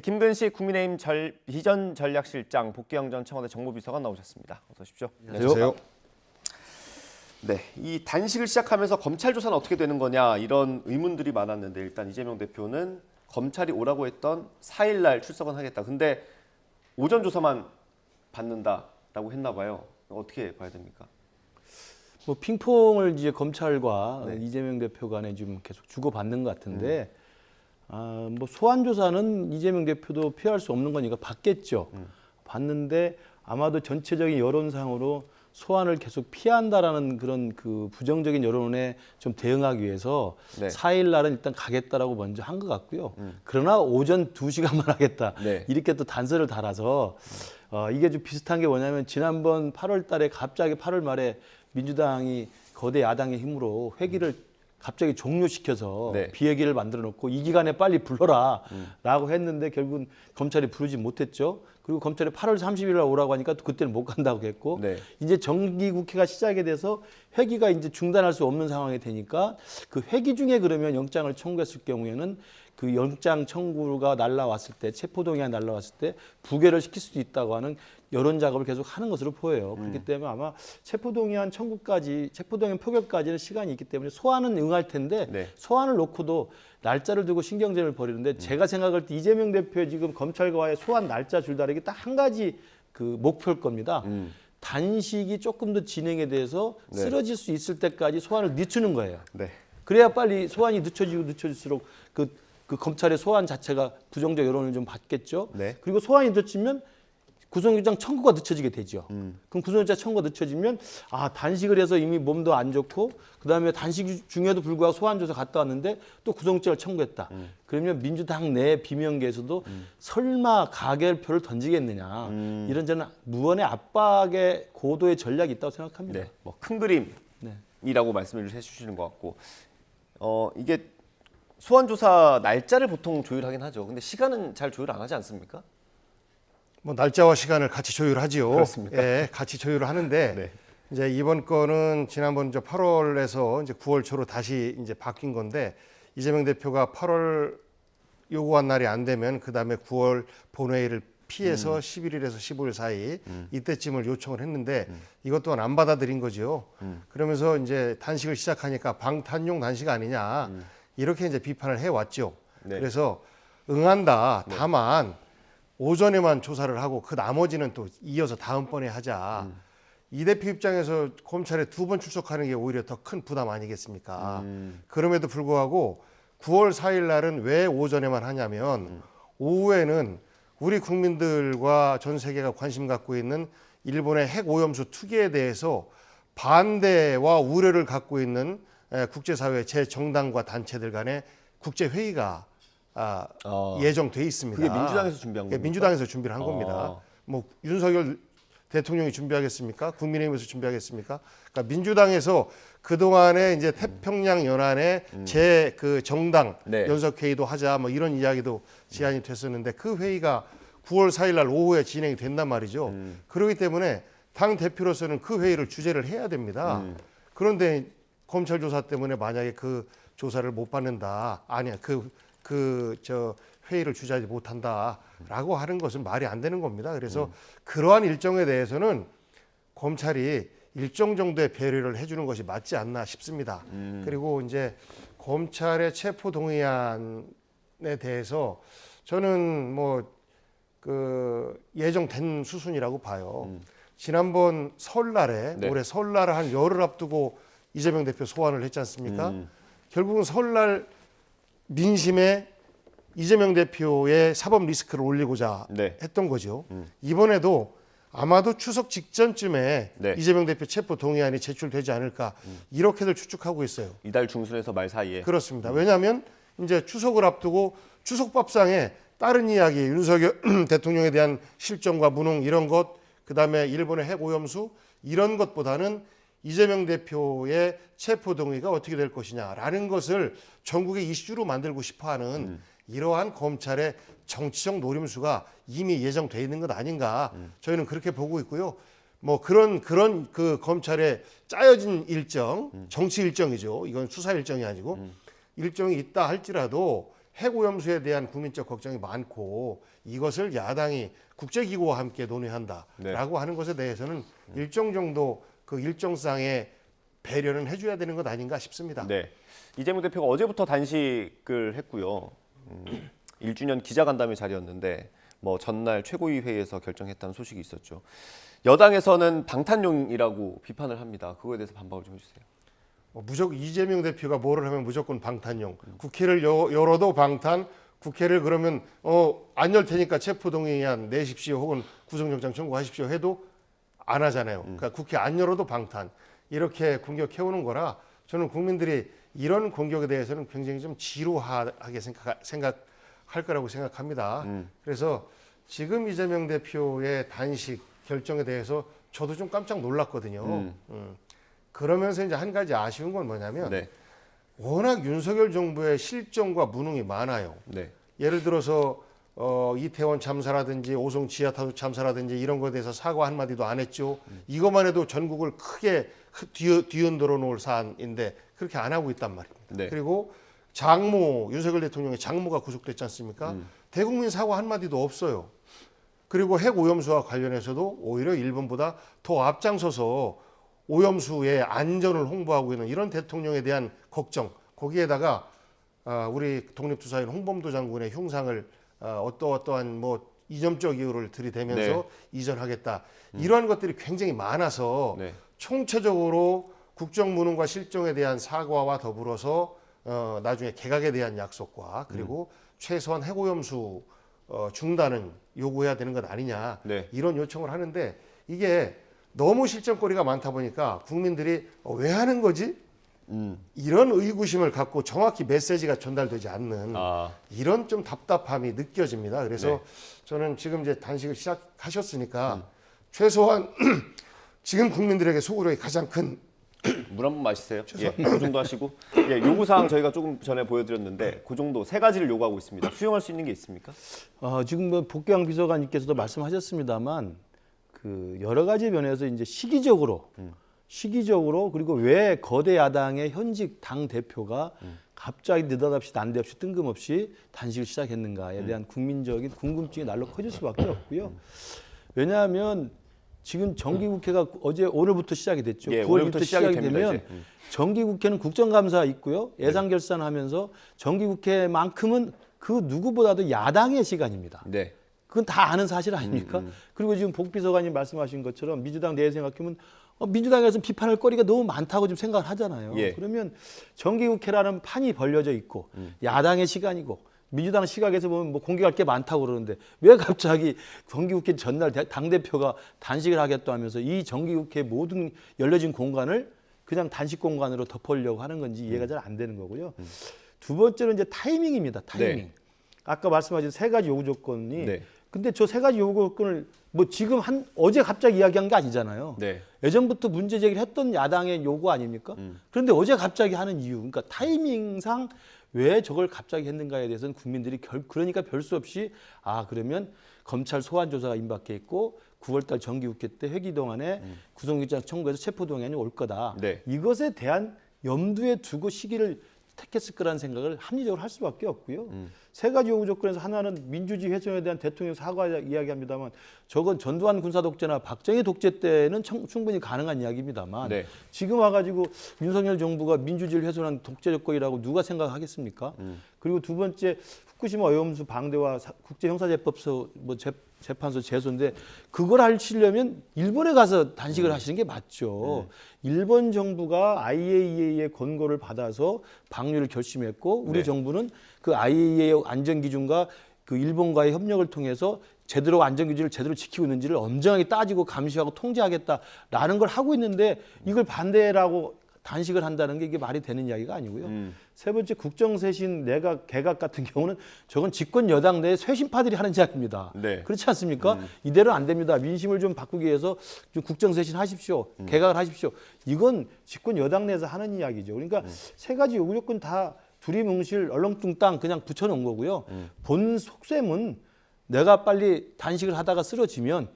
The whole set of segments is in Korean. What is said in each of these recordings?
김근식 국민의힘 비전전략실장, 복귀영 전 청와대 정무비서관 나오셨습니다. 어서 오십시오. 안녕하세요. 네, 이 단식을 시작하면서 검찰 조사는 어떻게 되는 거냐 이런 의문들이 많았는데 일단 이재명 대표는 검찰이 오라고 했던 4일 날 출석은 하겠다. 근데 오전 조사만 받는다라고 했나 봐요. 어떻게 봐야 됩니까? 뭐 핑퐁을 이제 검찰과 네. 이재명 대표 간에 지금 계속 주고받는 것 같은데, 뭐 소환 조사는 이재명 대표도 피할 수 없는 거니까 받겠죠. 받는데 아마도 전체적인 여론상으로 소환을 계속 피한다라는 그런 그 부정적인 여론에 좀 대응하기 위해서 네. 4일 날은 일단 가겠다라고 먼저 한 것 같고요. 그러나 오전 2시간만 하겠다. 네. 이렇게 또 단서를 달아서 이게 좀 비슷한 게 뭐냐면 지난번 8월 달에 갑자기 8월 말에 민주당이 거대 야당의 힘으로 회기를 갑자기 종료시켜서 네. 비회기를 만들어 놓고 이 기간에 빨리 불러라 라고 했는데 결국은 검찰이 부르지 못했죠. 그리고 검찰이 8월 30일 날 오라고 하니까 또 그때는 못 간다고 했고 네. 이제 정기국회가 시작이 돼서 회기가 이제 중단할 수 없는 상황이 되니까 그 회기 중에 그러면 영장을 청구했을 경우에는 그 영장 청구가 날라왔을 때 체포동의안 날라왔을 때 부결을 시킬 수도 있다고 하는 여론 작업을 계속 하는 것으로 보여요. 그렇기 때문에 아마 체포동의안 청구까지 체포동의안 표결까지는 시간이 있기 때문에 소환은 응할 텐데 네. 소환을 놓고도 날짜를 두고 신경전을 벌이는데 제가 생각할 때 이재명 대표의 지금 검찰과의 소환 날짜 줄다리기 딱 한 가지 그 목표일 겁니다. 단식이 조금 더 진행에 대해서 네. 쓰러질 수 있을 때까지 소환을 늦추는 거예요. 네. 그래야 빨리 소환이 늦춰질수록 그 검찰의 소환 자체가 부정적 여론을 좀 받겠죠. 네. 그리고 소환이 늦추면 구속영장 청구가 늦춰지게 되죠. 그럼 구속영장 청구가 늦춰지면 단식을 해서 이미 몸도 안 좋고 그다음에 단식 중에도 불구하고 소환 조사 갔다 왔는데 또 구속영장을 청구했다. 그러면 민주당 내 비명계에서도 설마 가결표를 던지겠느냐 이런 저는 무언의 압박의 고도의 전략이 있다고 생각합니다. 네. 뭐 큰 그림이라고 말씀을 해주시는 것 같고 이게 소환 조사 날짜를 보통 조율하긴 하죠. 근데 시간은 잘 조율 안 하지 않습니까? 뭐 날짜와 시간을 같이 조율하지요. 그렇습니까? 예, 같이 조율을 하는데 네. 이제 이번 건은 지난번 이제 8월에서 이제 9월 초로 다시 이제 바뀐 건데 이재명 대표가 8월 요구한 날이 안 되면 그 다음에 9월 본회의를 피해서 11일에서 15일 사이 이때쯤을 요청을 했는데 이것 또한 안 받아들인 거죠. 그러면서 이제 단식을 시작하니까 방탄용 단식 아니냐 이렇게 이제 비판을 해왔죠. 네. 그래서 응한다. 다만 오전에만 조사를 하고 그 나머지는 또 이어서 다음번에 하자. 이 대표 입장에서 검찰에 2번 출석하는 게 오히려 더 큰 부담 아니겠습니까? 그럼에도 불구하고 9월 4일 날은 왜 오전에만 하냐면 오후에는 우리 국민들과 전 세계가 관심 갖고 있는 일본의 핵 오염수 투기에 대해서 반대와 우려를 갖고 있는 국제사회 제정당과 단체들 간의 국제회의가 예정돼 있습니다. 그게 민주당에서 준비한 겁니까? 민주당에서 준비를 한 겁니다. 뭐 윤석열 대통령이 준비하겠습니까? 국민의힘에서 준비하겠습니까? 그러니까 민주당에서 그 동안에 이제 태평양 연안의 제 그 정당 네. 연석회의도 하자 뭐 이런 이야기도 제안이 됐었는데 그 회의가 9월 4일 날 오후에 진행이 된단 말이죠. 그렇기 때문에 당 대표로서는 그 회의를 주재를 해야 됩니다. 그런데 검찰 조사 때문에 만약에 그 조사를 못 받는다, 아니야 저 회의를 주재하지 못한다라고 하는 것은 말이 안 되는 겁니다. 그래서 그러한 일정에 대해서는 검찰이 일정 정도의 배려를 해주는 것이 맞지 않나 싶습니다. 그리고 이제 검찰의 체포 동의안에 대해서 저는 뭐 그 예정된 수순이라고 봐요. 지난번 설날에 네. 올해 설날을 한 열흘 앞두고 이재명 대표 소환을 했지 않습니까? 결국은 설날 민심에 이재명 대표의 사법 리스크를 올리고자 네. 했던 거죠. 이번에도 아마도 추석 직전쯤에 네. 이재명 대표 체포 동의안이 제출되지 않을까 이렇게들 추측하고 있어요. 이달 중순에서 말 사이에. 그렇습니다. 왜냐하면 이제 추석을 앞두고 추석밥상에 다른 이야기, 윤석열 대통령에 대한 실정과 무능 이런 것, 그다음에 일본의 핵 오염수 이런 것보다는 이재명 대표의 체포 동의가 어떻게 될 것이냐라는 것을 전국의 이슈로 만들고 싶어하는 이러한 검찰의 정치적 노림수가 이미 예정돼 있는 것 아닌가 저희는 그렇게 보고 있고요. 뭐 그런 그 검찰의 짜여진 일정, 정치 일정이죠. 이건 수사 일정이 아니고 일정이 있다 할지라도 핵오염수에 대한 국민적 걱정이 많고 이것을 야당이 국제기구와 함께 논의한다라고 하는 것에 대해서는 일정 정도 그 일정상의 배려는 해줘야 되는 것 아닌가 싶습니다. 네. 이재명 대표가 어제부터 단식을 했고요. 1주년 기자간담회 자리였는데 뭐 전날 최고위 회의에서 결정했다는 소식이 있었죠. 여당에서는 방탄용이라고 비판을 합니다. 그거에 대해서 반박을 좀 해주세요. 무조건 이재명 대표가 뭐를 하면 무조건 방탄용. 국회를 열어도 방탄. 국회를 그러면 안 열 테니까 체포동의안 내십시오 혹은 구속영장 청구하십시오 해도 안 하잖아요. 그러니까 국회 안 열어도 방탄. 이렇게 공격해오는 거라 저는 국민들이 이런 공격에 대해서는 굉장히 좀 지루하게 생각할 거라고 생각합니다. 그래서 지금 이재명 대표의 단식 결정에 대해서 저도 좀 깜짝 놀랐거든요. 그러면서 이제 한 가지 아쉬운 건 뭐냐면 네. 워낙 윤석열 정부의 실정과 무능이 많아요. 네. 예를 들어서 이태원 참사라든지 오송 지하타도 참사라든지 이런 거에 대해서 사과 한마디도 안 했죠. 이것만 해도 전국을 크게 뒤흔들어 놓을 사안인데 그렇게 안 하고 있단 말입니다. 네. 그리고 윤석열 대통령의 장모가 구속됐지 않습니까? 대국민 사과 한마디도 없어요. 그리고 핵 오염수와 관련해서도 오히려 일본보다 더 앞장서서 오염수의 안전을 홍보하고 있는 이런 대통령에 대한 걱정, 거기에다가 우리 독립투사인 홍범도 장군의 흉상을 어떠한 뭐 이념적 이유를 들이대면서 이전하겠다. 이러한 것들이 굉장히 많아서 총체적으로 국정무능과 실정에 대한 사과와 더불어서 나중에 개각에 대한 약속과 그리고 최소한 핵오염수 중단은 요구해야 되는 것 아니냐 이런 요청을 하는데 이게 너무 실정거리가 많다 보니까 국민들이 왜 하는 거지? 이런 의구심을 갖고 정확히 메시지가 전달되지 않는 이런 좀 답답함이 느껴집니다. 그래서 저는 지금 이제 단식을 시작하셨으니까 최소한 지금 국민들에게 소구력이 가장 큰 물 한 번 마시세요. 예, 그 정도 하시고 요구사항 저희가 조금 전에 보여드렸는데 그 정도 3가지를 요구하고 있습니다. 수용할 수 있는 게 있습니까? 지금 뭐 복경 비서관님께서도 말씀하셨습니다만 그 여러 가지 면에서 이제 시기적으로 그리고 왜 거대 야당의 현직 당 대표가 갑자기 느닷없이 난데없이 뜬금없이 단식을 시작했는가에 대한 국민적인 궁금증이 날로 커질 수밖에 없고요. 왜냐하면 지금 정기국회가 오늘부터 시작이 됐죠. 예, 9월부터 시작이 됩니다, 되면 이제. 정기국회는 국정감사 있고요. 예산결산하면서 정기국회만큼은 그 누구보다도 야당의 시간입니다. 네. 그건 다 아는 사실 아닙니까? 그리고 지금 복 비서관님 말씀하신 것처럼 민주당 내에 생각하면 민주당에서 비판할 거리가 너무 많다고 좀 생각을 하잖아요. 예. 그러면 정기국회라는 판이 벌려져 있고 야당의 시간이고 민주당 시각에서 보면 뭐 공격할 게 많다고 그러는데 왜 갑자기 정기국회 전날 당대표가 단식을 하겠다 하면서 이 정기국회 모든 열려진 공간을 그냥 단식 공간으로 덮으려고 하는 건지 이해가 잘 안 되는 거고요. 두 번째는 이제 타이밍입니다. 타이밍. 네. 아까 말씀하신 3가지 요구 조건이 네. 근데 저 3가지 요구 조건을 뭐 지금 어제 갑자기 이야기한 게 아니잖아요. 네. 예전부터 문제 제기를 했던 야당의 요구 아닙니까? 그런데 어제 갑자기 하는 이유, 그러니까 타이밍상 왜 저걸 갑자기 했는가에 대해서는 국민들이 그러니까 별 수 없이 그러면 검찰 소환 조사가 임박해 있고 9월달 정기국회 때 회기 동안에 구속영장 청구해서 체포동의안이 올 거다. 네. 이것에 대한 염두에 두고 시기를 택했을 거라는 생각을 합리적으로 할 수밖에 없고요. 3가지 요구 조건에서 하나는 민주주의 훼손에 대한 대통령 사과 이야기합니다만 저건 전두환 군사 독재나 박정희 독재 때는 충분히 가능한 이야기입니다만 지금 와가지고 윤석열 정부가 민주주의를 훼손한 독재 정권이라고 누가 생각하겠습니까? 그리고 두 번째 후쿠시마 오염수 방대와 국제형사재법소 재판소 제소인데 그걸 하시려면 일본에 가서 단식을 하시는 게 맞죠. 일본 정부가 IAEA의 권고를 받아서 방류를 결심했고 우리 정부는 그 IAEA 안전 기준과 그 일본과의 협력을 통해서 제대로 안전 기준을 제대로 지키고 있는지를 엄정하게 따지고 감시하고 통제하겠다라는 걸 하고 있는데 이걸 반대라고 단식을 한다는 게 이게 말이 되는 이야기가 아니고요. 3번째 국정쇄신 내각 개각 같은 경우는 저건 집권 여당 내 쇄신파들이 하는 이야기입니다. 그렇지 않습니까? 이대로 안 됩니다. 민심을 좀 바꾸기 위해서 좀 국정쇄신 하십시오. 개각을 하십시오. 이건 집권 여당 내에서 하는 이야기죠. 그러니까 3가지 요구 조건 다 두리뭉실 얼렁뚱땅 그냥 붙여놓은 거고요. 본 속셈은 내가 빨리 단식을 하다가 쓰러지면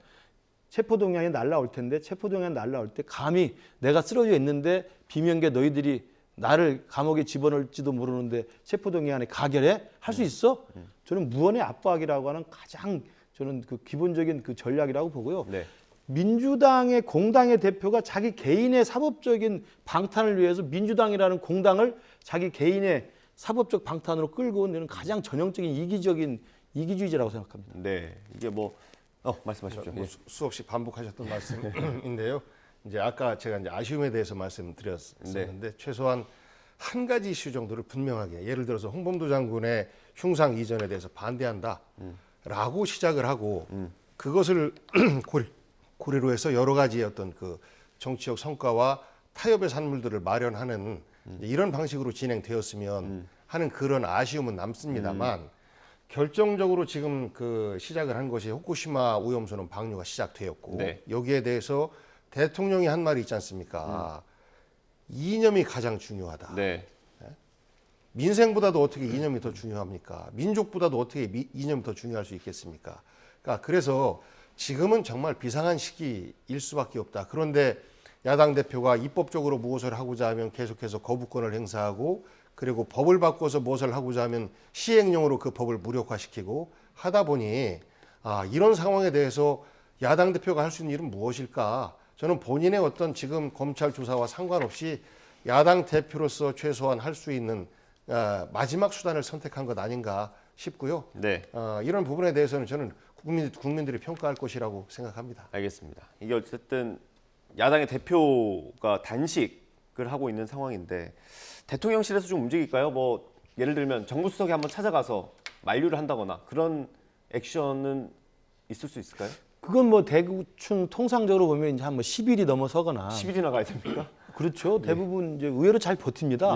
체포동의안이 날라올 텐데 체포동의안 날라올 때 감히 내가 쓰러져 있는데 비명계 너희들이 나를 감옥에 집어넣을지도 모르는데 체포동의안에 가결해? 할 수 있어? 저는 무언의 압박이라고 하는 가장 저는 그 기본적인 그 전략이라고 보고요. 네. 민주당의 공당의 대표가 자기 개인의 사법적인 방탄을 위해서 민주당이라는 공당을 자기 개인의 사법적 방탄으로 끌고 온 데는 가장 전형적인 이기주의자라고 생각합니다. 네. 이게 뭐 말씀하십시오. 뭐 예. 수없이 반복하셨던 말씀인데요. 이제 아까 제가 이제 아쉬움에 대해서 말씀드렸었는데 최소한 한 가지 이슈 정도를 분명하게 예를 들어서 홍범도 장군의 흉상 이전에 대해서 반대한다라고 시작을 하고 그것을 고리로 해서 여러 가지의 어떤 그 정치적 성과와 타협의 산물들을 마련하는 이제 이런 방식으로 진행되었으면 하는 그런 아쉬움은 남습니다만 결정적으로 지금 그 시작을 한 것이 후쿠시마 오염수는 방류가 시작되었고 네. 여기에 대해서 대통령이 한 말이 있지 않습니까? 이념이 가장 중요하다. 네. 민생보다도 어떻게 이념이 더 중요합니까? 민족보다도 어떻게 이념이 더 중요할 수 있겠습니까? 그러니까 그래서 지금은 정말 비상한 시기일 수밖에 없다. 그런데 야당 대표가 입법적으로 무엇을 하고자 하면 계속해서 거부권을 행사하고 그리고 법을 바꿔서 무엇을 하고자 하면 시행령으로 그 법을 무력화시키고 하다 보니 이런 상황에 대해서 야당 대표가 할 수 있는 일은 무엇일까? 저는 본인의 어떤 지금 검찰 조사와 상관없이 야당 대표로서 최소한 할 수 있는 마지막 수단을 선택한 것 아닌가 싶고요. 네. 이런 부분에 대해서는 저는 국민들이 평가할 것이라고 생각합니다. 알겠습니다. 이게 어쨌든 야당의 대표가 단식을 하고 있는 상황인데 대통령실에서 좀 움직일까요? 뭐 예를 들면 정부 수석이 한번 찾아가서 만류를 한다거나 그런 액션은 있을 수 있을까요? 그건 뭐 대충 통상적으로 보면 이제 한 10일이 넘어서거나 10일이나 가야 됩니까? 그렇죠. 대부분 이제 의외로 잘 버팁니다.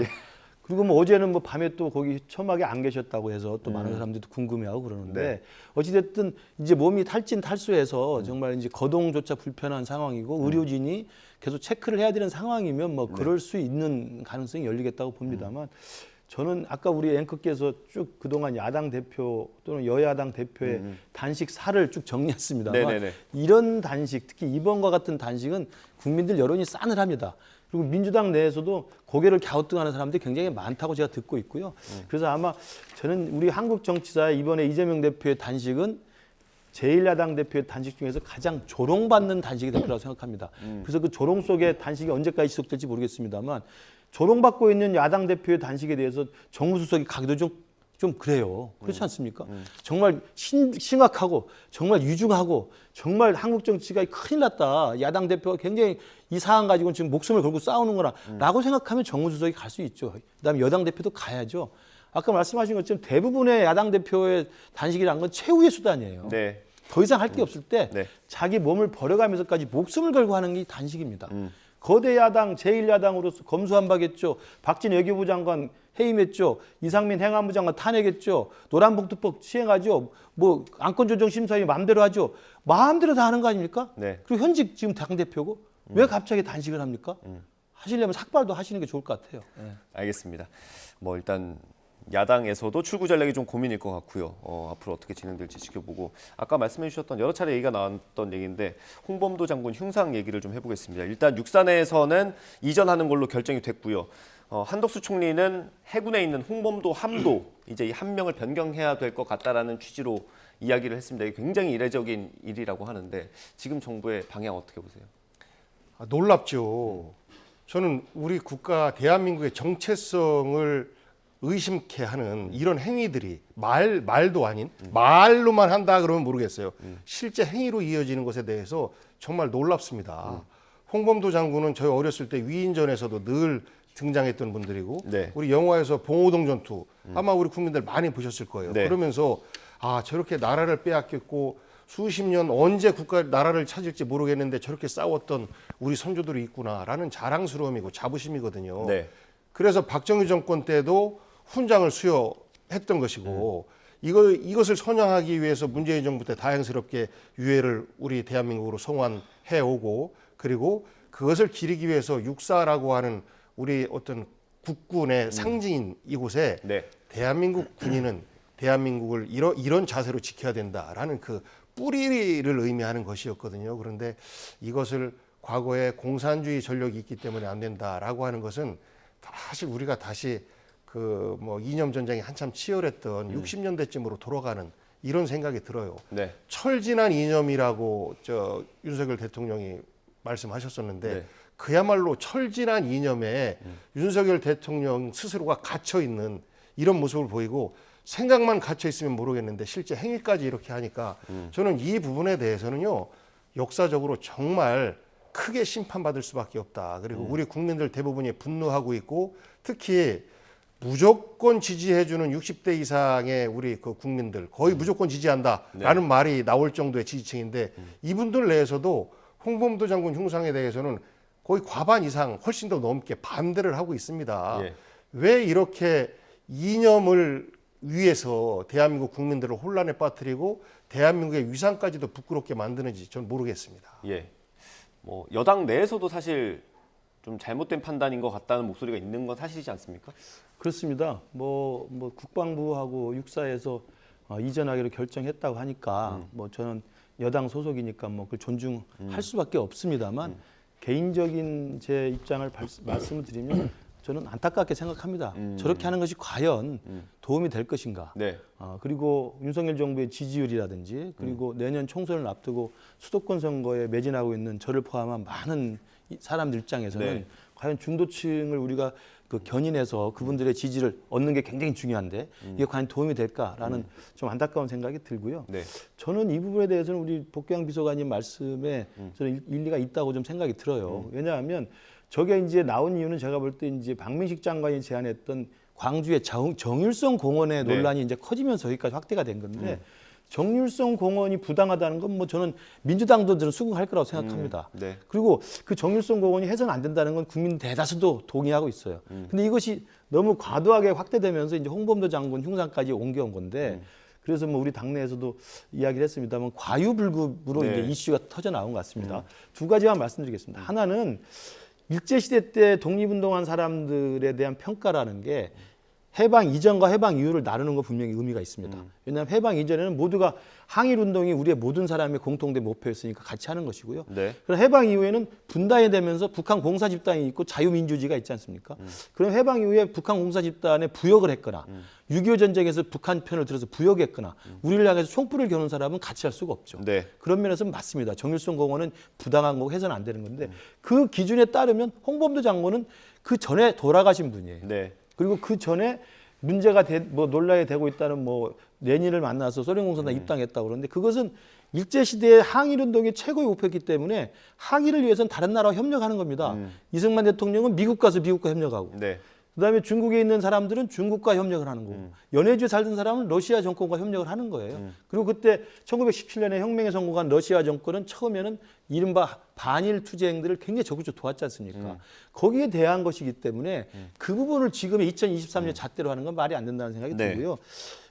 그리고 뭐 어제는 뭐 밤에 또 거기 처막에 안 계셨다고 해서 또 많은 사람들도 궁금해하고 그러는데 네. 어찌됐든 이제 몸이 탈진탈수해서 정말 이제 거동조차 불편한 상황이고 의료진이 계속 체크를 해야 되는 상황이면 뭐 그럴 수 있는 가능성이 열리겠다고 봅니다만 저는 아까 우리 앵커께서 쭉 그동안 야당 대표 또는 여야당 대표의 단식 사를 쭉 정리했습니다만 네네네. 이런 단식, 특히 이번과 같은 단식은 국민들 여론이 싸늘합니다. 그리고 민주당 내에서도 고개를 갸우뚱하는 사람들이 굉장히 많다고 제가 듣고 있고요. 그래서 아마 저는 우리 한국 정치사의 이번에 이재명 대표의 단식은 제1야당 대표의 단식 중에서 가장 조롱받는 단식이 될 거라고 생각합니다. 그래서 그 조롱 속에 단식이 언제까지 지속될지 모르겠습니다만 조롱받고 있는 야당 대표의 단식에 대해서 정무수석이 가기도 좀 그래요. 그렇지 않습니까? 정말 심각하고 정말 유중하고 정말 한국 정치가 큰일 났다. 야당 대표가 굉장히 이 사안 가지고 지금 목숨을 걸고 싸우는구나 라고 생각하면 정무수석이 갈 수 있죠. 그다음에 여당 대표도 가야죠. 아까 말씀하신 것처럼 대부분의 야당 대표의 단식이라는 건 최후의 수단이에요. 네. 더 이상 할 게 없을 때 네. 자기 몸을 버려가면서까지 목숨을 걸고 하는 게 단식입니다. 거대 야당, 제1야당으로서 검수한박했죠. 박진 외교부 장관 해임했죠. 이상민 행안부 장관 탄핵했죠. 노란봉투법 시행하죠. 뭐 안건조정심사위 마음대로 하죠. 마음대로 다 하는 거 아닙니까? 네. 그리고 현직 지금 당대표고 왜 갑자기 단식을 합니까? 하시려면 삭발도 하시는 게 좋을 것 같아요. 네. 알겠습니다. 뭐 일단 야당에서도 출구 전략이 좀 고민일 것 같고요. 앞으로 어떻게 진행될지 지켜보고 아까 말씀해 주셨던 여러 차례 얘기가 나왔던 얘기인데 홍범도 장군 흉상 얘기를 좀 해보겠습니다. 일단 육산에서는 이전하는 걸로 결정이 됐고요. 한덕수 총리는 해군에 있는 홍범도 함도 이제 이 한 명을 변경해야 될 것 같다라는 취지로 이야기를 했습니다. 이게 굉장히 이례적인 일이라고 하는데 지금 정부의 방향 어떻게 보세요? 놀랍죠. 저는 우리 국가 대한민국의 정체성을 의심케 하는 이런 행위들이 말도 아닌 말로만 한다 그러면 모르겠어요. 실제 행위로 이어지는 것에 대해서 정말 놀랍습니다. 홍범도 장군은 저희 어렸을 때 위인전에서도 늘 등장했던 분들이고 네. 우리 영화에서 봉오동 전투 아마 우리 국민들 많이 보셨을 거예요. 네. 그러면서 저렇게 나라를 빼앗겼고 수십 년 언제 나라를 찾을지 모르겠는데 저렇게 싸웠던 우리 선조들이 있구나라는 자랑스러움이고 자부심이거든요. 네. 그래서 박정희 정권 때도 훈장을 수여했던 것이고 이것을 선양하기 위해서 문재인 정부 때 다행스럽게 유해를 우리 대한민국으로 송환해 오고 그리고 그것을 기리기 위해서 육사라고 하는 우리 어떤 국군의 상징인 이곳에 네. 대한민국 군인은 대한민국을 이런 자세로 지켜야 된다라는 그 뿌리를 의미하는 것이었거든요. 그런데 이것을 과거에 공산주의 전력이 있기 때문에 안 된다라고 하는 것은 사실 우리가 다시 그 뭐 이념 전쟁이 한참 치열했던 60년대쯤으로 돌아가는 이런 생각이 들어요. 네. 철진한 이념이라고 저 윤석열 대통령이 말씀하셨었는데 네. 그야말로 철진한 이념에 윤석열 대통령 스스로가 갇혀 있는 이런 모습을 보이고 생각만 갇혀 있으면 모르겠는데 실제 행위까지 이렇게 하니까 저는 이 부분에 대해서는요 역사적으로 정말 크게 심판받을 수밖에 없다. 그리고 우리 국민들 대부분이 분노하고 있고 특히 무조건 지지해주는 60대 이상의 우리 그 국민들 거의 무조건 지지한다라는 말이 나올 정도의 지지층인데 이분들 내에서도 홍범도 장군 흉상에 대해서는 거의 과반 이상 훨씬 더 넘게 반대를 하고 있습니다. 예. 왜 이렇게 이념을 위해서 대한민국 국민들을 혼란에 빠뜨리고 대한민국의 위상까지도 부끄럽게 만드는지 전 모르겠습니다. 예. 뭐 여당 내에서도 사실 좀 잘못된 판단인 것 같다는 목소리가 있는 건 사실이지 않습니까? 그렇습니다. 뭐 국방부하고 육사에서 이전하기로 결정했다고 하니까 뭐 저는 여당 소속이니까 뭐 그걸 존중할 수밖에 없습니다만 개인적인 제 입장을 말씀을 드리면 저는 안타깝게 생각합니다. 저렇게 하는 것이 과연 도움이 될 것인가? 네. 그리고 윤석열 정부의 지지율이라든지 그리고 내년 총선을 앞두고 수도권 선거에 매진하고 있는 저를 포함한 많은 사람들 입장에서는 네. 과연 중도층을 우리가 그 견인해서 그분들의 지지를 얻는 게 굉장히 중요한데 이게 과연 도움이 될까라는 좀 안타까운 생각이 들고요. 네. 저는 이 부분에 대해서는 우리 복경 비서관님 말씀에 저는 일리가 있다고 좀 생각이 들어요. 왜냐하면 저게 이제 나온 이유는 제가 볼 때 이제 박민식 장관이 제안했던 광주의 정일성 공원의 네. 논란이 이제 커지면서 여기까지 확대가 된 건데 정일성 공원이 부당하다는 건 뭐 저는 민주당도 저는 수긍할 거라고 생각합니다. 네. 그리고 그 정일성 공원이 해서는 안 된다는 건 국민 대다수도 동의하고 있어요. 근데 이것이 너무 과도하게 확대되면서 이제 홍범도 장군 흉상까지 옮겨온 건데 그래서 뭐 우리 당내에서도 이야기를 했습니다만 과유불급으로 네. 이제 이슈가 터져 나온 것 같습니다. 두 가지만 말씀드리겠습니다. 하나는 일제시대 때 독립운동한 사람들에 대한 평가라는 게 해방 이전과 해방 이후를 나누는 건 분명히 의미가 있습니다. 왜냐하면 해방 이전에는 모두가 항일운동이 우리의 모든 사람의 공통된 목표였으니까 같이 하는 것이고요. 네. 그럼 해방 이후에는 분단이 되면서 북한 공사집단이 있고 자유민주주의가 있지 않습니까? 그럼 해방 이후에 북한 공사집단에 부역을 했거나 6.25 전쟁에서 북한 편을 들어서 부역했거나 우리를 향해서 총불을 겨눈 사람은 같이 할 수가 없죠. 네. 그런 면에서 맞습니다. 정일성 공원은 부당한 거고 해서는 안 되는 건데 그 기준에 따르면 홍범도 장군은 그 전에 돌아가신 분이에요. 네. 그리고 그 전에 문제가 논란이 되고 있다는 뭐 레닌을 만나서 소련공산당 입당했다고 그러는데 그것은 일제시대의 항일운동의 최고의 목표였기 때문에 항일을 위해서는 다른 나라와 협력하는 겁니다. 이승만 대통령은 미국 가서 미국과 협력하고 네. 그다음에 중국에 있는 사람들은 중국과 협력을 하는 거고 연해주에 살던 사람은 러시아 정권과 협력을 하는 거예요. 그리고 그때 1917년에 혁명에 성공한 러시아 정권은 처음에는 이른바 반일 투쟁들을 굉장히 적극적으로 도왔지 않습니까? 거기에 대한 것이기 때문에 그 부분을 지금의 2023년 잣대로 하는 건 말이 안 된다는 생각이 네. 들고요.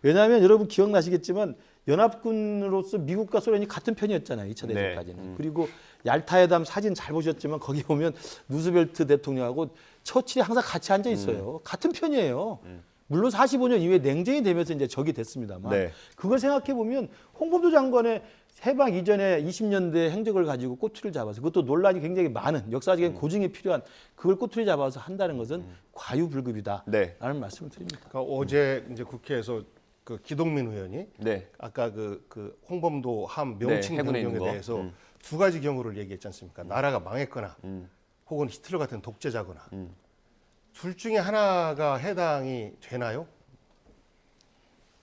왜냐하면 여러분 기억나시겠지만 연합군으로서 미국과 소련이 같은 편이었잖아요. 2차 대전까지는. 그리고 얄타회담 사진 잘 보셨지만 거기 보면 루스벨트 대통령하고 처칠이 항상 같이 앉아 있어요. 같은 편이에요. 물론 45년 이후에 냉전이 되면서 이제 적이 됐습니다만 네. 그걸 생각해 보면 홍범도 장관의 해방 이전에 20년대 행적을 가지고 꼬투리를 잡아서 그것도 논란이 굉장히 많은 역사적인 고증이 필요한 그걸 꼬투리 잡아서 한다는 것은 과유불급이다라는 네. 말씀을 드립니다. 그러니까 어제 이제 국회에서 그 기동민 의원이 네. 아까 그 홍범도 함 명칭 네, 해군에 변경에 있는 거. 대해서 두 가지 경우를 얘기했지 않습니까? 나라가 망했거나 혹은 히틀러 같은 독재자거나 둘 중에 하나가 해당이 되나요?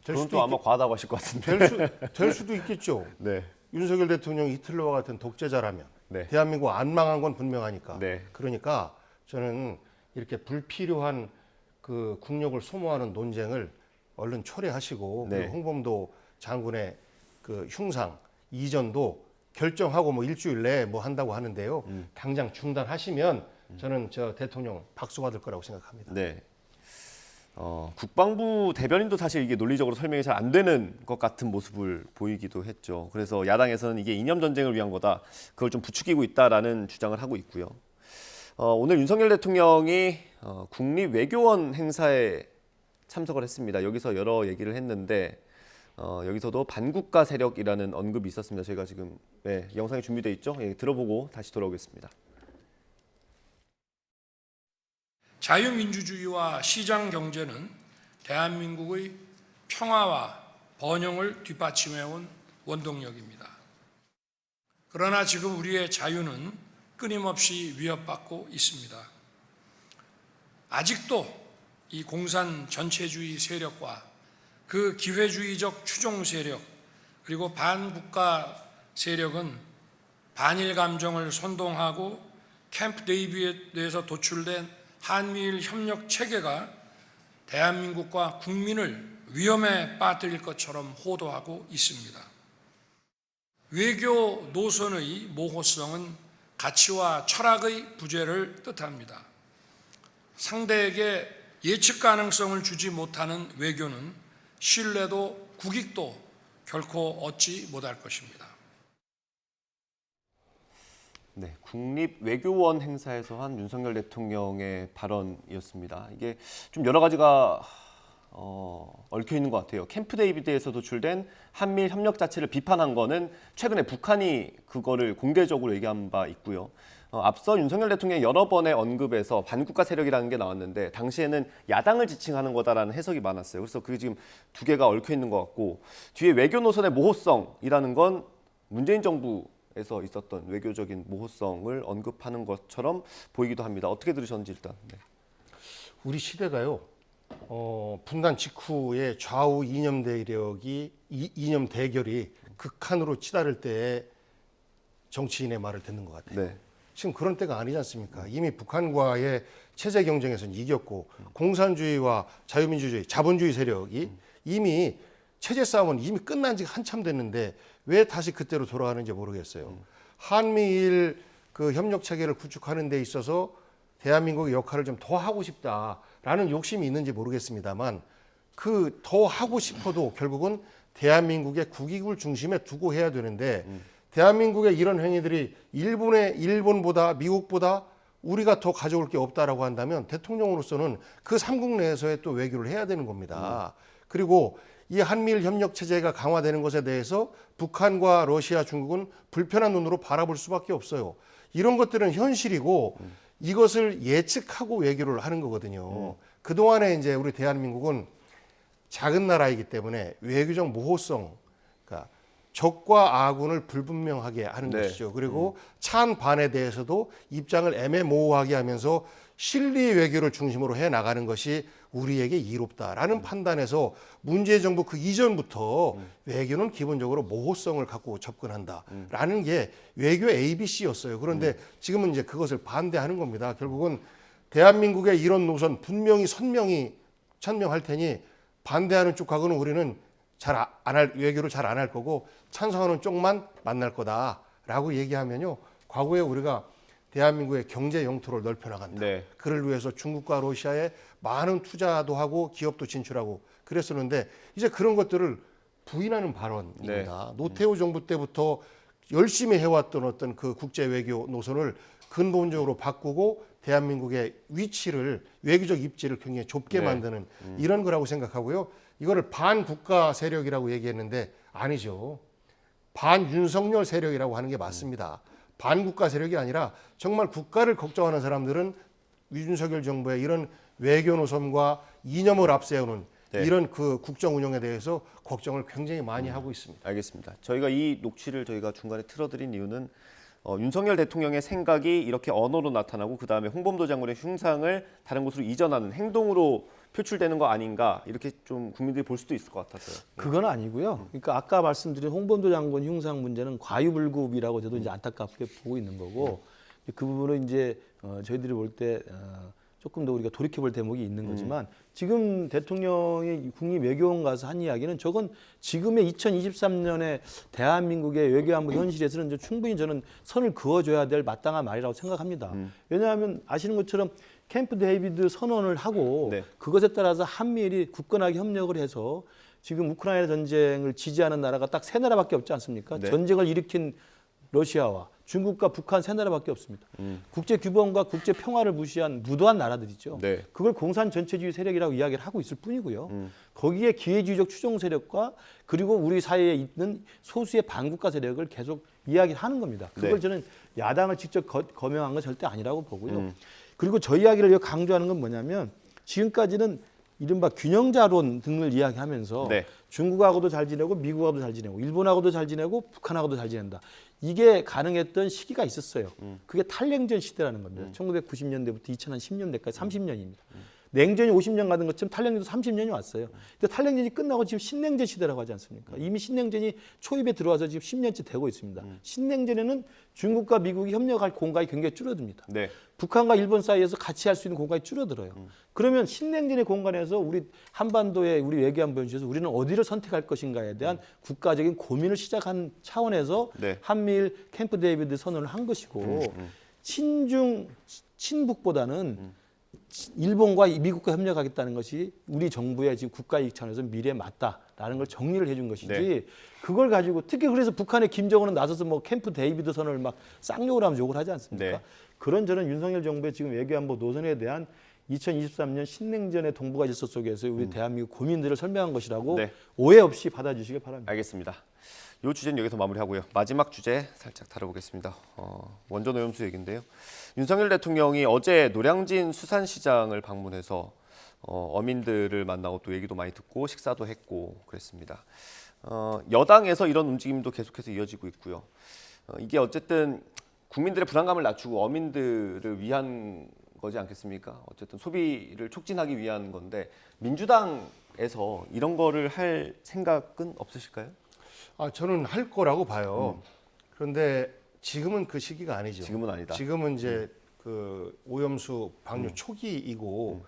그건 또 아마 과하다고 하실 것 같은데. 될 수도 있겠죠. 네. 윤석열 대통령이 히틀러와 같은 독재자라면 네. 대한민국 안 망한 건 분명하니까. 네. 그러니까 저는 이렇게 불필요한 그 국력을 소모하는 논쟁을 얼른 철회하시고 네. 그리고 홍범도 장군의 그 흉상 이전도 결정하고 뭐 일주일 내에 뭐 한다고 하는데요. 당장 중단하시면 저는 저 대통령 박수 받을 거라고 생각합니다. 네. 국방부 대변인도 사실 이게 논리적으로 설명이 잘 안 되는 것 같은 모습을 보이기도 했죠. 그래서 야당에서는 이게 이념 전쟁을 위한 거다. 그걸 좀 부추기고 있다라는 주장을 하고 있고요. 오늘 윤석열 대통령이 국립외교원 행사에 참석을 했습니다. 여기서 여러 얘기를 했는데 여기서도 반국가 세력이라는 언급이 있었습니다. 저희가 지금 영상이 준비되어 있죠. 들어보고 다시 돌아오겠습니다. 자유민주주의와 시장 경제는 대한민국의 평화와 번영을 뒷받침해온 원동력입니다. 그러나 지금 우리의 자유는 끊임없이 위협받고 있습니다. 아직도 이 공산 전체주의 세력과 그 기회주의적 추종 세력 그리고 반국가 세력은 반일 감정을 선동하고 캠프 데이비드에서 도출된 한미일 협력 체계가 대한민국과 국민을 위험에 빠뜨릴 것처럼 호도하고 있습니다. 외교 노선의 모호성은 가치와 철학의 부재를 뜻합니다. 상대에게 예측 가능성을 주지 못하는 외교는 신뢰도 국익도 결코 얻지 못할 것입니다. 네, 국립외교원 행사에서 한 윤석열 대통령의 발언이었습니다. 이게 좀 여러 가지가 얽혀 있는 것 같아요. 캠프 데이비드에서 도출된 한미일 협력 자체를 비판한 거는 최근에 북한이 그거를 공개적으로 얘기한 바 있고요. 앞서 윤석열 대통령이 여러 번의 언급에서 반국가 세력이라는 게 나왔는데 당시에는 야당을 지칭하는 거다라는 해석이 많았어요. 그래서 그게 지금 두 개가 얽혀 있는 것 같고 뒤에 외교 노선의 모호성이라는 건 문재인 정부에서 있었던 외교적인 모호성을 언급하는 것처럼 보이기도 합니다. 어떻게 들으셨는지 일단. 네. 우리 시대가요. 분단 직후에 좌우 이념 대결이 극한으로 치달을 때에 정치인의 말을 듣는 것 같아요. 네. 지금 그런 때가 아니지 않습니까? 이미 북한과의 체제 경쟁에서는 이겼고 공산주의와 자유민주주의, 자본주의 세력이 이미 체제 싸움은 이미 끝난 지 한참 됐는데 왜 다시 그때로 돌아가는지 모르겠어요. 한미일 그 협력 체계를 구축하는 데 있어서 대한민국의 역할을 좀 더 하고 싶다라는 욕심이 있는지 모르겠습니다만 그 더 하고 싶어도 결국은 대한민국의 국익을 중심에 두고 해야 되는데 대한민국의 이런 행위들이 일본보다 미국보다 우리가 더 가져올 게 없다라고 한다면 대통령으로서는 그 삼국 내에서의 또 외교를 해야 되는 겁니다. 그리고 이 한미일 협력 체제가 강화되는 것에 대해서 북한과 러시아, 중국은 불편한 눈으로 바라볼 수밖에 없어요. 이런 것들은 현실이고 이것을 예측하고 외교를 하는 거거든요. 그동안에 이제 우리 대한민국은 작은 나라이기 때문에 외교적 모호성, 그러니까 적과 아군을 불분명하게 하는 네. 것이죠. 그리고 찬반에 대해서도 입장을 애매모호하게 하면서 실리 외교를 중심으로 해 나가는 것이 우리에게 이롭다라는 판단에서 문재인 정부 그 이전부터 외교는 기본적으로 모호성을 갖고 접근한다라는 게 외교 ABC였어요. 그런데 지금은 이제 그것을 반대하는 겁니다. 결국은 대한민국의 이런 노선 분명히 천명할 테니 반대하는 쪽하고는 우리는 외교를 잘 안 할 거고 찬성하는 쪽만 만날 거다라고 얘기하면요. 과거에 우리가 대한민국의 경제 영토를 넓혀 나간다. 네. 그를 위해서 중국과 러시아에 많은 투자도 하고 기업도 진출하고 그랬었는데 이제 그런 것들을 부인하는 발언입니다. 노태우 정부 때부터 열심히 해왔던 어떤 그 국제 외교 노선을 근본적으로 바꾸고 대한민국의 위치를 외교적 입지를 굉장히 좁게 네. 만드는 이런 거라고 생각하고요. 이거를 반국가 세력이라고 얘기했는데 아니죠. 반윤석열 세력이라고 하는 게 맞습니다. 반국가 세력이 아니라 정말 국가를 걱정하는 사람들은 윤석열 정부의 이런 외교 노선과 이념을 앞세우는 네. 이런 그 국정 운영에 대해서 걱정을 굉장히 많이 하고 있습니다. 알겠습니다. 저희가 이 녹취를 저희가 중간에 틀어드린 이유는 윤석열 대통령의 생각이 이렇게 언어로 나타나고 그다음에 홍범도 장군의 흉상을 다른 곳으로 이전하는 행동으로 표출되는 거 아닌가 이렇게 좀 국민들이 볼 수도 있을 것 같아서요. 그건 아니고요. 그러니까 아까 말씀드린 홍범도 장군 흉상 문제는 과유불급이라고 저도 이제 안타깝게 보고 있는 거고 그 부분은 이제 저희들이 볼 때 조금 더 우리가 돌이켜볼 대목이 있는 거지만 지금 대통령이 국립외교원 가서 한 이야기는 저건 지금의 2023년에 대한민국의 외교안보 현실에서는 충분히 저는 선을 그어줘야 될 마땅한 말이라고 생각합니다. 왜냐하면 아시는 것처럼 캠프 데이비드 선언을 하고 네. 그것에 따라서 한미일이 굳건하게 협력을 해서 지금 우크라이나 전쟁을 지지하는 나라가 딱 세 나라밖에 없지 않습니까? 네. 전쟁을 일으킨 러시아와 중국과 북한 세 나라밖에 없습니다. 국제 규범과 국제 평화를 무시한 무도한 나라들이죠. 네. 그걸 공산 전체주의 세력이라고 이야기를 하고 있을 뿐이고요. 거기에 기회주의적 추종 세력과 그리고 우리 사회에 있는 소수의 반국가 세력을 계속 이야기하는 겁니다. 그걸 네. 저는 야당을 직접 거명한 건 절대 아니라고 보고요. 그리고 저 이야기를 여기 강조하는 건 뭐냐면 지금까지는 이른바 균형자론 등을 이야기하면서 네. 중국하고도 잘 지내고 미국하고도 잘 지내고 일본하고도 잘 지내고 북한하고도 잘 지낸다. 이게 가능했던 시기가 있었어요. 그게 탈냉전 시대라는 겁니다. 1990년대부터 2010년대까지 30년입니다. 냉전이 50년 가는 것처럼 탈냉전도 30년이 왔어요. 근데 탈냉전이 끝나고 지금 신냉전 시대라고 하지 않습니까? 이미 신냉전이 초입에 들어와서 지금 10년째 되고 있습니다. 신냉전에는 중국과 미국이 협력할 공간이 굉장히 줄어듭니다. 네. 북한과 일본 사이에서 같이 할 수 있는 공간이 줄어들어요. 그러면 신냉전의 공간에서 우리 한반도의 우리 외교안 변수에서 우리는 어디를 선택할 것인가에 대한 국가적인 고민을 시작한 차원에서 네. 한미일 캠프 데이비드 선언을 한 것이고 친중 친북보다는 일본과 미국과 협력하겠다는 것이 우리 정부의 지금 국가 이익 차원에서 미래에 맞다라는 걸 정리를 해준 것이지 네. 그걸 가지고 특히 그래서 북한의 김정은은 나서서 뭐 캠프 데이비드 선언을 막 쌍욕을 하면서 욕을 하지 않습니까? 네. 그런저런 윤석열 정부의 지금 외교안보 노선에 대한 2023년 신냉전의 동북아 질서 속에서 우리 대한민국 고민들을 설명한 것이라고 네. 오해 없이 받아주시길 바랍니다. 알겠습니다. 이 주제는 여기서 마무리하고요. 마지막 주제 살짝 다뤄보겠습니다. 원전 오염수 얘기인데요. 윤석열 대통령이 어제 노량진 수산시장을 방문해서 어민들을 만나고 또 얘기도 많이 듣고 식사도 했고 그랬습니다. 여당에서 이런 움직임도 계속해서 이어지고 있고요. 이게 어쨌든 국민들의 불안감을 낮추고 어민들을 위한 거지 않겠습니까? 어쨌든 소비를 촉진하기 위한 건데 민주당에서 이런 거를 할 생각은 없으실까요? 저는 할 거라고 봐요. 그런데 지금은 그 시기가 아니죠. 지금은 아니다. 지금은 이제 그 오염수 방류 초기이고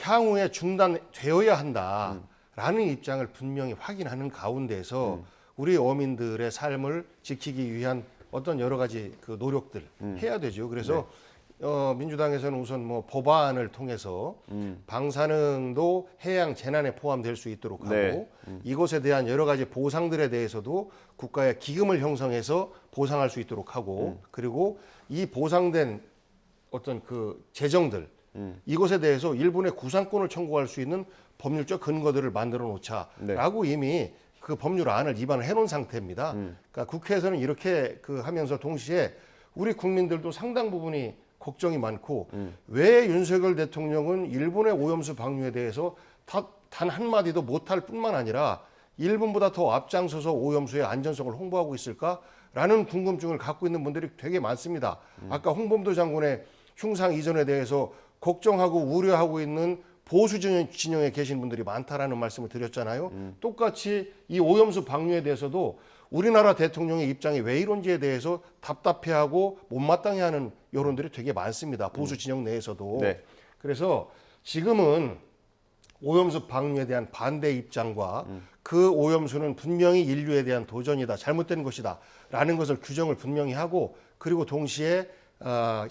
향후에 중단되어야 한다라는 입장을 분명히 확인하는 가운데서 우리 어민들의 삶을 지키기 위한 어떤 여러 가지 그 노력들 해야 되죠. 그래서 민주당에서는 우선 뭐 법안을 통해서 방사능도 해양 재난에 포함될 수 있도록 하고 네. 이것에 대한 여러 가지 보상들에 대해서도 국가의 기금을 형성해서 보상할 수 있도록 하고 그리고 이 보상된 어떤 그 재정들 이것에 대해서 일본의 구상권을 청구할 수 있는 법률적 근거들을 만들어 놓자라고 이미 그 법률안을 입안을 해놓은 상태입니다. 그러니까 국회에서는 이렇게 그 하면서 동시에 우리 국민들도 상당 부분이 걱정이 많고 왜 윤석열 대통령은 일본의 오염수 방류에 대해서 단 한마디도 못할 뿐만 아니라 일본보다 더 앞장서서 오염수의 안전성을 홍보하고 있을까라는 궁금증을 갖고 있는 분들이 되게 많습니다. 아까 홍범도 장군의 흉상 이전에 대해서 걱정하고 우려하고 있는 보수 진영에 계신 분들이 많다라는 말씀을 드렸잖아요. 똑같이 이 오염수 방류에 대해서도 우리나라 대통령의 입장이 왜 이런지에 대해서 답답해하고 못마땅해하는 여론들이 되게 많습니다. 보수 진영 내에서도. 네. 그래서 지금은 오염수 방류에 대한 반대 입장과 그 오염수는 분명히 인류에 대한 도전이다, 잘못된 것이다 라는 것을 규정을 분명히 하고 그리고 동시에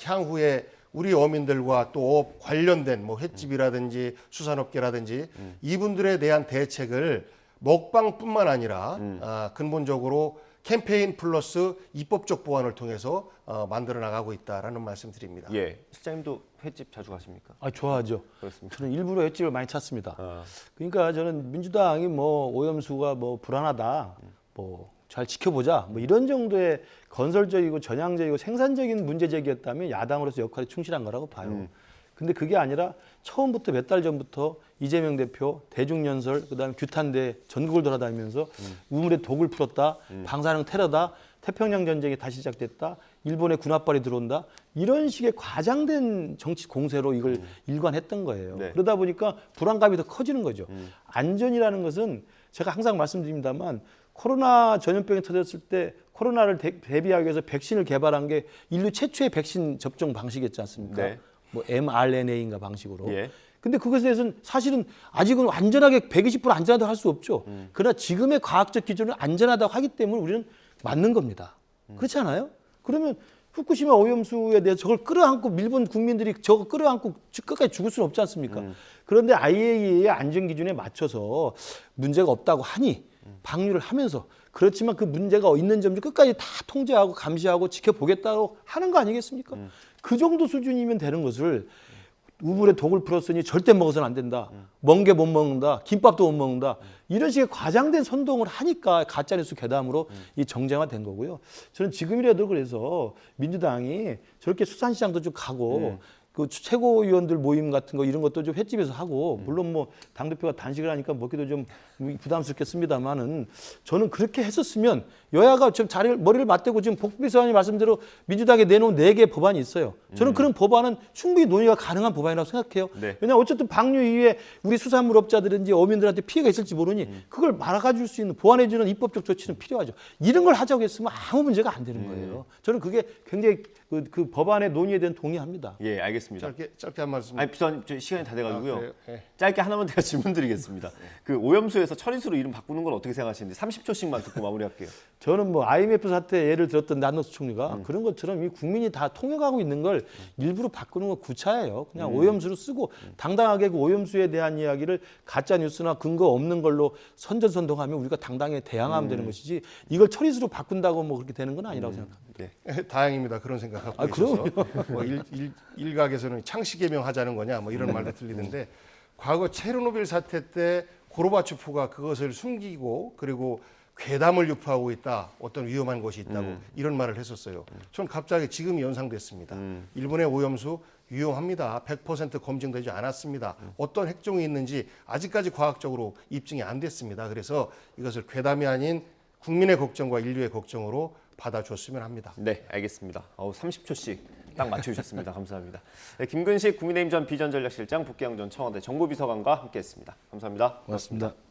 향후에 우리 어민들과 또 관련된 뭐 횟집이라든지 수산업계라든지 이분들에 대한 대책을 먹방뿐만 아니라 근본적으로 캠페인 플러스 입법적 보완을 통해서 만들어 나가고 있다라는 말씀드립니다. 예, 실장님도 횟집 자주 가십니까? 좋아하죠. 그렇습니까? 저는 일부러 횟집을 많이 찾습니다. 그러니까 저는 민주당이 뭐 오염수가 뭐 불안하다, 뭐 잘 지켜보자, 뭐 이런 정도의 건설적이고 전향적이고 생산적인 문제 제기였다면 야당으로서 역할에 충실한 거라고 봐요. 근데 그게 아니라 처음부터 몇 달 전부터 이재명 대표 대중연설 그다음에 규탄대 전국을 돌아다니면서 우물에 독을 풀었다, 방사능 테러다, 태평양 전쟁이 다시 시작됐다, 일본의 군합발이 들어온다 이런 식의 과장된 정치 공세로 이걸 일관했던 거예요. 네. 그러다 보니까 불안감이 더 커지는 거죠. 안전이라는 것은 제가 항상 말씀드립니다만 코로나 전염병이 터졌을 때 코로나를 대비하기 위해서 백신을 개발한 게 인류 최초의 백신 접종 방식이었지 않습니까? 네. 뭐 mRNA인가 방식으로. 예. 근데 그것에 대해서는 사실은 아직은 안전하게 120% 안전하다고 할 수 없죠. 그러나 지금의 과학적 기준은 안전하다고 하기 때문에 우리는 맞는 겁니다. 그렇지 않아요? 그러면 후쿠시마 오염수에 대해서 저걸 끌어안고 일본 국민들이 저거 끌어안고 끝까지 죽을 수는 없지 않습니까? 그런데 IAEA의 안전 기준에 맞춰서 문제가 없다고 하니 방류를 하면서 그렇지만 그 문제가 있는 점을 끝까지 다 통제하고 감시하고 지켜보겠다고 하는 거 아니겠습니까? 그 정도 수준이면 되는 것을 우물에 독을 풀었으니 절대 먹어서는 안 된다. 멍게 못 먹는다. 김밥도 못 먹는다. 이런 식의 과장된 선동을 하니까 가짜뉴스 괴담으로 이 정쟁화된 거고요. 저는 지금이라도 그래서 민주당이 저렇게 수산시장도 좀 가고 그 최고위원들 모임 같은 거 이런 것도 좀 횟집에서 하고 물론 뭐 당 대표가 단식을 하니까 먹기도 좀 부담스럽겠습니다만은 저는 그렇게 했었으면 여야가 좀 머리를 맞대고 지금 복비서관이 말씀대로 민주당에 내놓은 4개 법안이 있어요. 저는 그런 법안은 충분히 논의가 가능한 법안이라고 생각해요. 네. 왜냐하면 어쨌든 방류 이후에 우리 수산물업자들인지 어민들한테 피해가 있을지 모르니 그걸 막아줄 수 있는 보완해주는 입법적 조치는 필요하죠. 이런 걸 하자고 했으면 아무 문제가 안 되는 거예요. 저는 그게 굉장히 그 법안의 논의에 대한 동의합니다. 예, 알겠습니다. 짧게 한 말씀. 아니, 비서관님 저희 시간이 다 돼가지고요. 그래요? 네. 짧게 하나만 제가 질문드리겠습니다. 그 오염수에서 처리수로 이름 바꾸는 건 어떻게 생각하시는지 30초씩만 듣고 마무리할게요. 저는 뭐 IMF 사태 예를 들었던 난노스 총리가 그런 것처럼 이 국민이 다 통역하고 있는 걸 일부러 바꾸는 건 구차예요. 그냥 오염수로 쓰고 당당하게 그 오염수에 대한 이야기를 가짜 뉴스나 근거 없는 걸로 선전선동하면 우리가 당당하게 대항하면 되는 것이지 이걸 처리수로 바꾼다고 뭐 그렇게 되는 건 아니라고 생각합니다. 네. 다행입니다. 그런 생각 갖고 계셔서. 뭐 일각에서는 창시 개명하자는 거냐 뭐 이런 말도 들리는데 과거 체르노빌 사태 때 고르바초프가 그것을 숨기고 그리고 괴담을 유포하고 있다. 어떤 위험한 것이 있다고 이런 말을 했었어요. 전 갑자기 지금이 연상됐습니다. 일본의 오염수 위험합니다. 100% 검증되지 않았습니다. 어떤 핵종이 있는지 아직까지 과학적으로 입증이 안 됐습니다. 그래서 이것을 괴담이 아닌 국민의 걱정과 인류의 걱정으로 받아줬으면 합니다. 네, 알겠습니다. 30초씩 딱 맞춰주셨습니다. 감사합니다. 네, 김근식 국민의힘 전 비전전략실장, 북계영 전 청와대 정보비서관과 함께했습니다. 감사합니다. 고맙습니다.